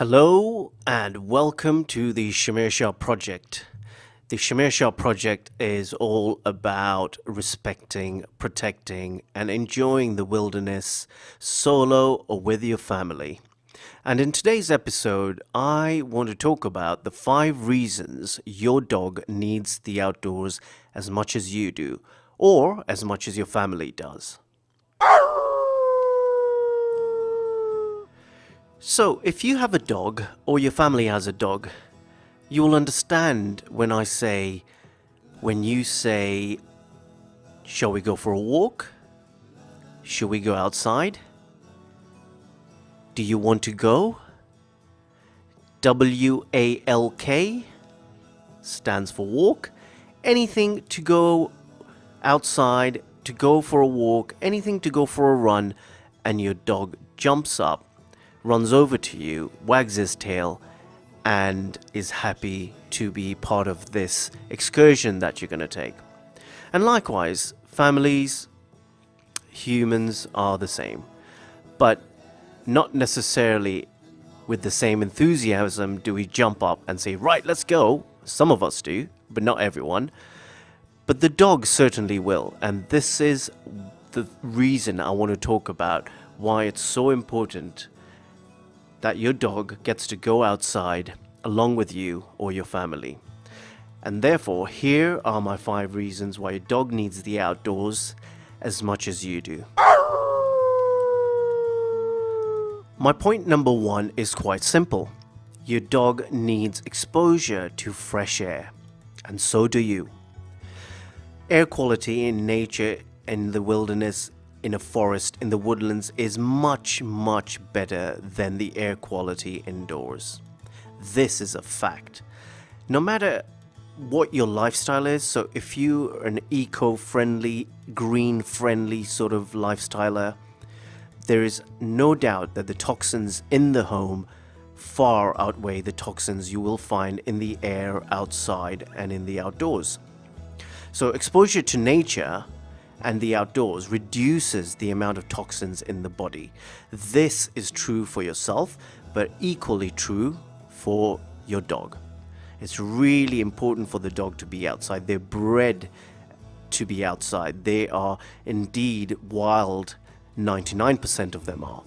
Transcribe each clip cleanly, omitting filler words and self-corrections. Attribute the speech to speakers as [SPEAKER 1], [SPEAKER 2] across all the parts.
[SPEAKER 1] Hello and welcome to the Shah project. The Shah project is all about respecting, protecting, and enjoying the wilderness solo or with your family. And in today's episode, I want to talk about the 5 reasons your dog needs the outdoors as much as you do, or as much as your family does. So, if you have a dog, or your family has a dog, you will understand when you say, shall we go for a walk? Should we go outside? Do you want to go? WALK stands for walk. Anything to go outside, to go for a walk, anything to go for a run, and your dog jumps up, runs over to you, wags his tail, and is happy to be part of this excursion that you're going to take. And likewise, families, humans are the same, but not necessarily with the same enthusiasm do we jump up and say, right, let's go. Some of us do, but not everyone. But the dog certainly will, and this is the reason I want to talk about why it's so important that your dog gets to go outside along with you or your family. And therefore, here are my 5 reasons why your dog needs the outdoors as much as you do. My point number 1 is quite simple. Your dog needs exposure to fresh air, and so do you. Air quality in nature, in the wilderness, in a forest, in the woodlands is much, much better than the air quality indoors. This is a fact. No matter what your lifestyle is, so if you're an eco-friendly, green-friendly sort of lifestyler, there is no doubt that the toxins in the home far outweigh the toxins you will find in the air outside and in the outdoors. So exposure to nature and the outdoors reduces the amount of toxins in the body. This is true for yourself, but equally true for your dog. It's really important for the dog to be outside. They're bred to be outside. They are indeed wild, 99% of them are.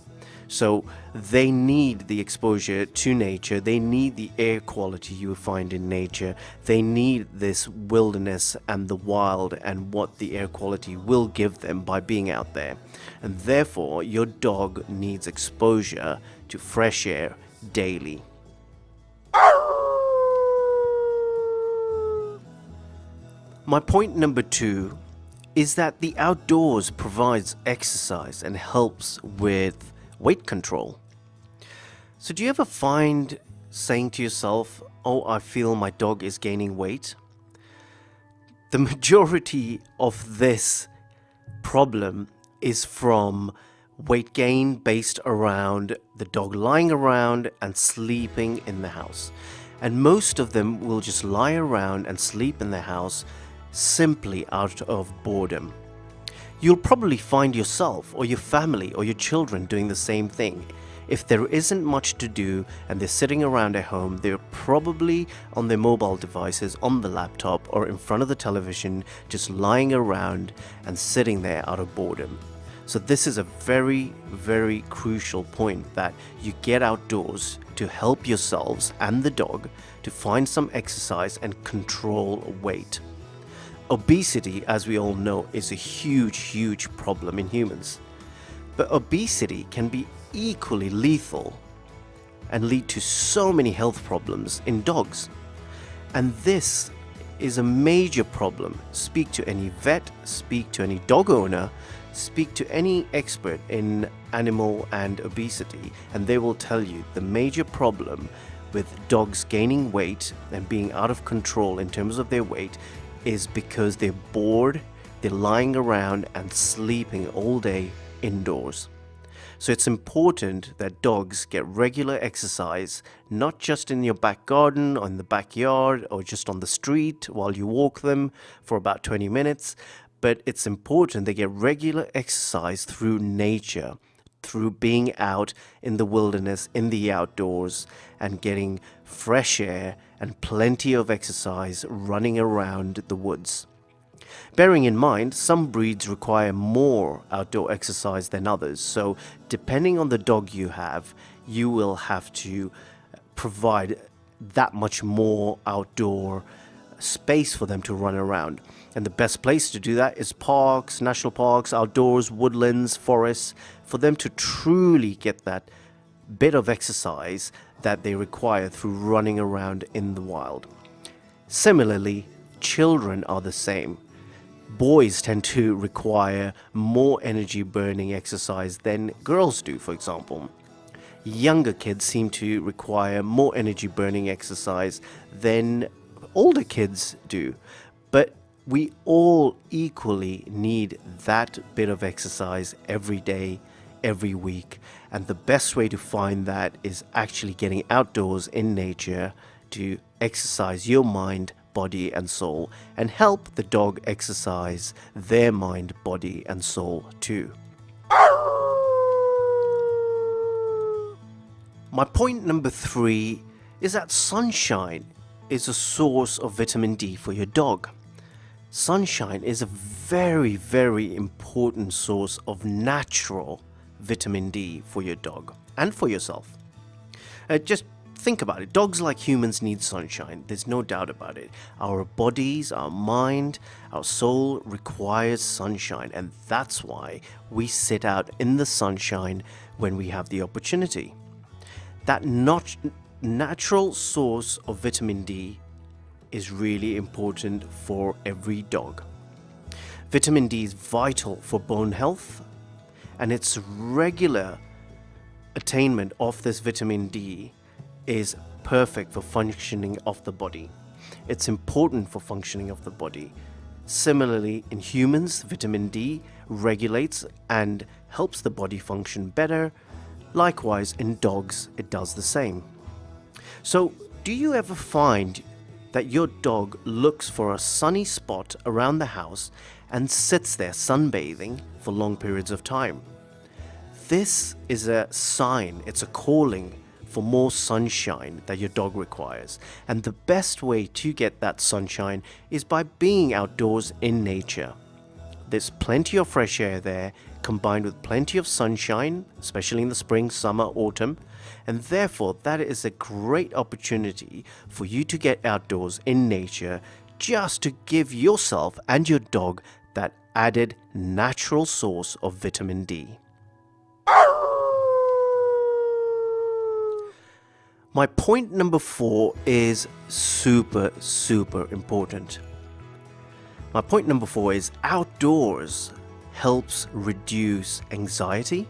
[SPEAKER 1] So they need the exposure to nature. They need the air quality you find in nature. They need this wilderness and the wild and what the air quality will give them by being out there. And therefore, your dog needs exposure to fresh air daily. My point number 2 is that the outdoors provides exercise and helps with weight control. So do you ever find saying to yourself, oh, I feel my dog is gaining weight? The majority of this problem is from weight gain based around the dog lying around and sleeping in the house. And most of them will just lie around and sleep in the house simply out of boredom. You'll probably find yourself or your family or your children doing the same thing. If there isn't much to do and they're sitting around at home, they're probably on their mobile devices, on the laptop or in front of the television, just lying around and sitting there out of boredom. So this is a very, very crucial point, that you get outdoors to help yourselves and the dog to find some exercise and control weight. Obesity, as we all know, is a huge, huge problem in humans. But obesity can be equally lethal and lead to so many health problems in dogs. And this is a major problem. Speak to any vet, speak to any dog owner, speak to any expert in animal and obesity, and they will tell you the major problem with dogs gaining weight and being out of control in terms of their weight is because they're bored, they're lying around and sleeping all day indoors. So it's important that dogs get regular exercise, not just in your back garden or in the backyard or just on the street while you walk them for about 20 minutes, but it's important they get regular exercise through nature, through being out in the wilderness, in the outdoors, and getting fresh air and plenty of exercise running around the woods. Bearing in mind, some breeds require more outdoor exercise than others, so depending on the dog you have, you will have to provide that much more outdoor space for them to run around. And the best place to do that is parks, national parks, outdoors, woodlands, forests, for them to truly get that bit of exercise that they require through running around in the wild. Similarly, children are the same. Boys tend to require more energy burning exercise than girls do, for example. Younger kids seem to require more energy burning exercise than older kids do. But we all equally need that bit of exercise every day, every week. And the best way to find that is actually getting outdoors in nature to exercise your mind, body and soul, and help the dog exercise their mind, body and soul too. My point number 3 is that sunshine is a source of vitamin D for your dog. Sunshine is a very, very important source of natural vitamin D for your dog and for yourself. Just think about it. Dogs, like humans, need sunshine. There's no doubt about it. Our bodies, our mind, our soul requires sunshine, and that's why we sit out in the sunshine when we have the opportunity. That natural source of vitamin D is really important for every dog. Vitamin D is vital for bone health, and its regular attainment of this vitamin D is perfect for functioning of the body. It's important for functioning of the body. Similarly, in humans, vitamin D regulates and helps the body function better. Likewise, in dogs, it does the same. So, do you ever find that your dog looks for a sunny spot around the house and sits there sunbathing for long periods of time? This is a sign, it's a calling for more sunshine that your dog requires. And the best way to get that sunshine is by being outdoors in nature. There's plenty of fresh air there, combined with plenty of sunshine, especially in the spring, summer, autumn, and therefore that is a great opportunity for you to get outdoors in nature, just to give yourself and your dog that added natural source of vitamin D. My point number 4 is super important. My point number 4 is outdoors helps reduce anxiety,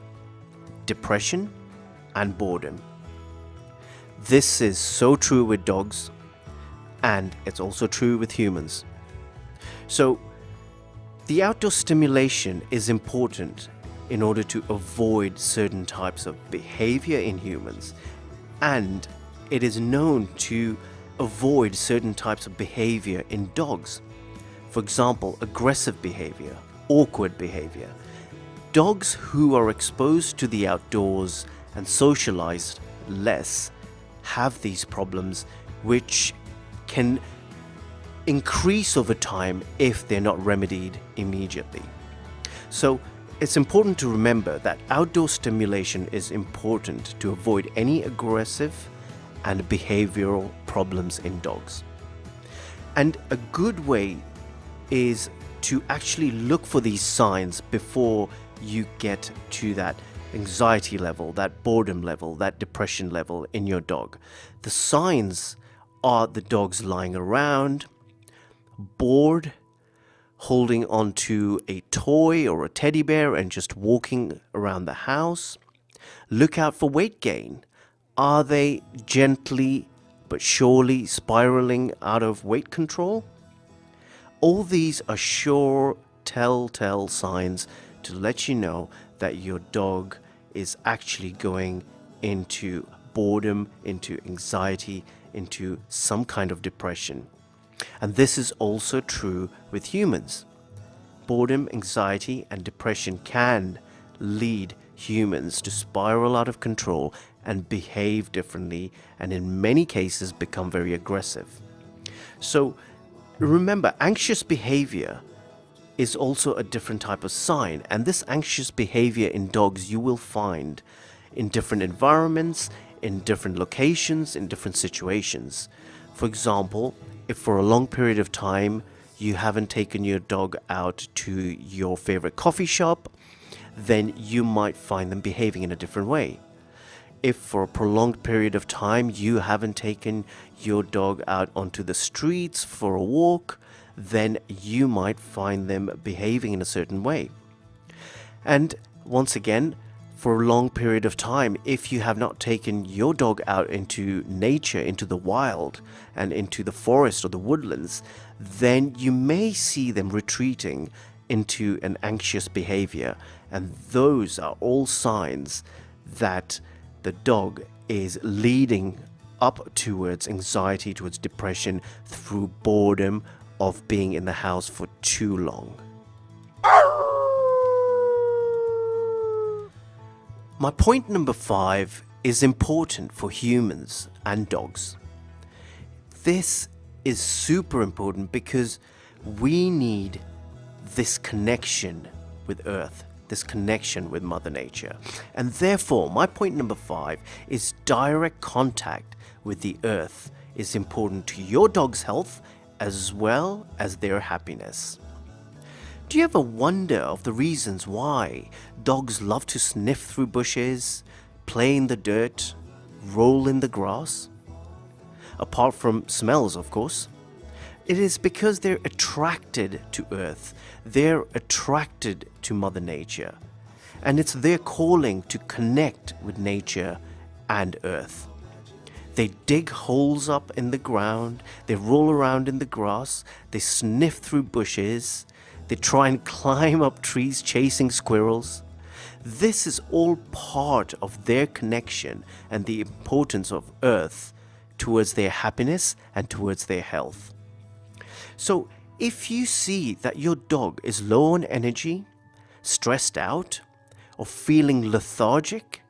[SPEAKER 1] depression, and boredom. This is so true with dogs, and it's also true with humans. So, the outdoor stimulation is important in order to avoid certain types of behavior in humans, and it is known to avoid certain types of behavior in dogs. For example, aggressive behavior, awkward behavior. Dogs who are exposed to the outdoors and socialized less have these problems, which can increase over time if they're not remedied immediately. So it's important to remember that outdoor stimulation is important to avoid any aggressive and behavioral problems in dogs. And a good way is to actually look for these signs before you get to that anxiety level, that boredom level, that depression level in your dog. The signs are the dogs lying around, bored, holding onto a toy or a teddy bear and just walking around the house. Look out for weight gain. Are they gently but surely spiraling out of weight control? All these are sure telltale signs to let you know that your dog is actually going into boredom, into anxiety, into some kind of depression. And this is also true with humans. Boredom, anxiety, and depression can lead humans to spiral out of control and behave differently, and in many cases become very aggressive. So remember, anxious behavior is also a different type of sign, and this anxious behavior in dogs you will find in different environments, in different locations, in different situations. For example, if for a long period of time you haven't taken your dog out to your favorite coffee shop, then you might find them behaving in a different way. If for a prolonged period of time you haven't taken your dog out onto the streets for a walk, then you might find them behaving in a certain way. And once again, for a long period of time, if you have not taken your dog out into nature, into the wild, and into the forest or the woodlands, then you may see them retreating into an anxious behavior. And those are all signs that the dog is leading up towards anxiety, towards depression, through boredom of being in the house for too long. My point number 5 is important for humans and dogs. This is super important because we need this connection with Earth, this connection with Mother Nature. And therefore, my point number 5 is direct contact with the Earth is important to your dog's health as well as their happiness. Do you ever wonder of the reasons why dogs love to sniff through bushes, play in the dirt, roll in the grass? Apart from smells, of course. It is because they're attracted to Earth. They're attracted to Mother Nature. And it's their calling to connect with nature and Earth. They dig holes up in the ground, they roll around in the grass, they sniff through bushes, they try and climb up trees chasing squirrels. This is all part of their connection and the importance of Earth towards their happiness and towards their health. So if you see that your dog is low on energy, stressed out, or feeling lethargic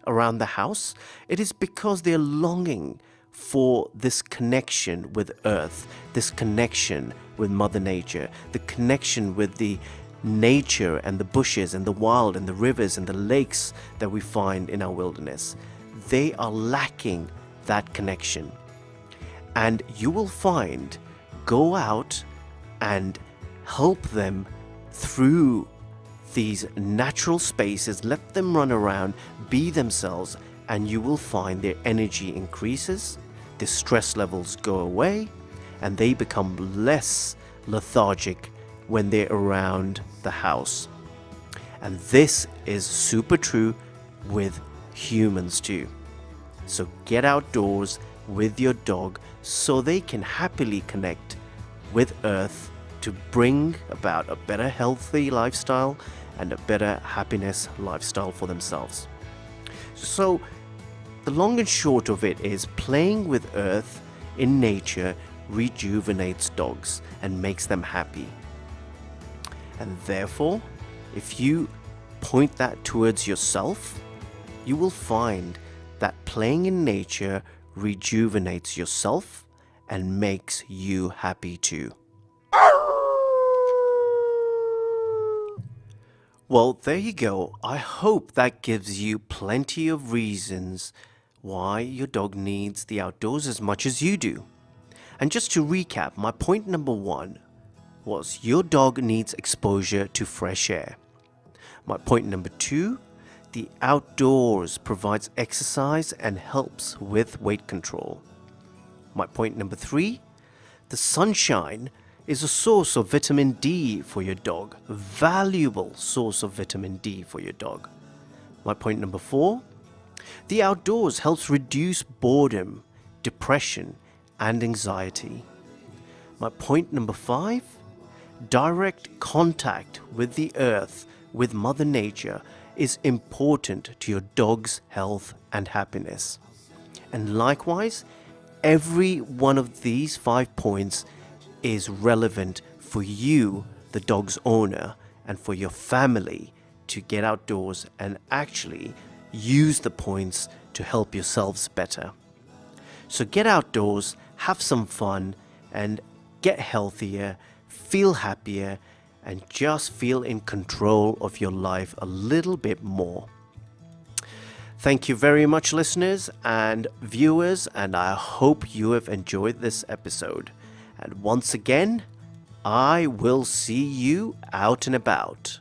[SPEAKER 1] around the house, it is because they're longing for this connection with Earth, this connection with Mother Nature, the connection with the nature and the bushes and the wild and the rivers and the lakes that we find in our wilderness. They are lacking that connection. And you will find, go out and help them through these natural spaces, let them run around, be themselves, and you will find their energy increases, their stress levels go away, and they become less lethargic when they're around the house. And this is super true with humans too. So get outdoors with your dog so they can happily connect with Earth to bring about a better healthy lifestyle and a better happiness lifestyle for themselves. So the long and short of it is playing with Earth in nature rejuvenates dogs and makes them happy. And therefore, if you point that towards yourself, you will find that playing in nature rejuvenates yourself and makes you happy too. Well, there you go. I hope that gives you plenty of reasons why your dog needs the outdoors as much as you do. And just to recap, my point number 1 was your dog needs exposure to fresh air. My point number 2, the outdoors provides exercise and helps with weight control. My point number 3, the sunshine is a source of vitamin D for your dog, a valuable source of vitamin D for your dog. My point number 4, the outdoors helps reduce boredom, depression, and anxiety. My point number 5, direct contact with the Earth, with Mother Nature, is important to your dog's health and happiness. And likewise, every one of these 5 points is relevant for you, the dog's owner, and for your family to get outdoors and actually use the points to help yourselves better. So get outdoors, have some fun, and get healthier, feel happier, and just feel in control of your life a little bit more. Thank you very much, listeners and viewers, and I hope you have enjoyed this episode. And once again, I will see you out and about.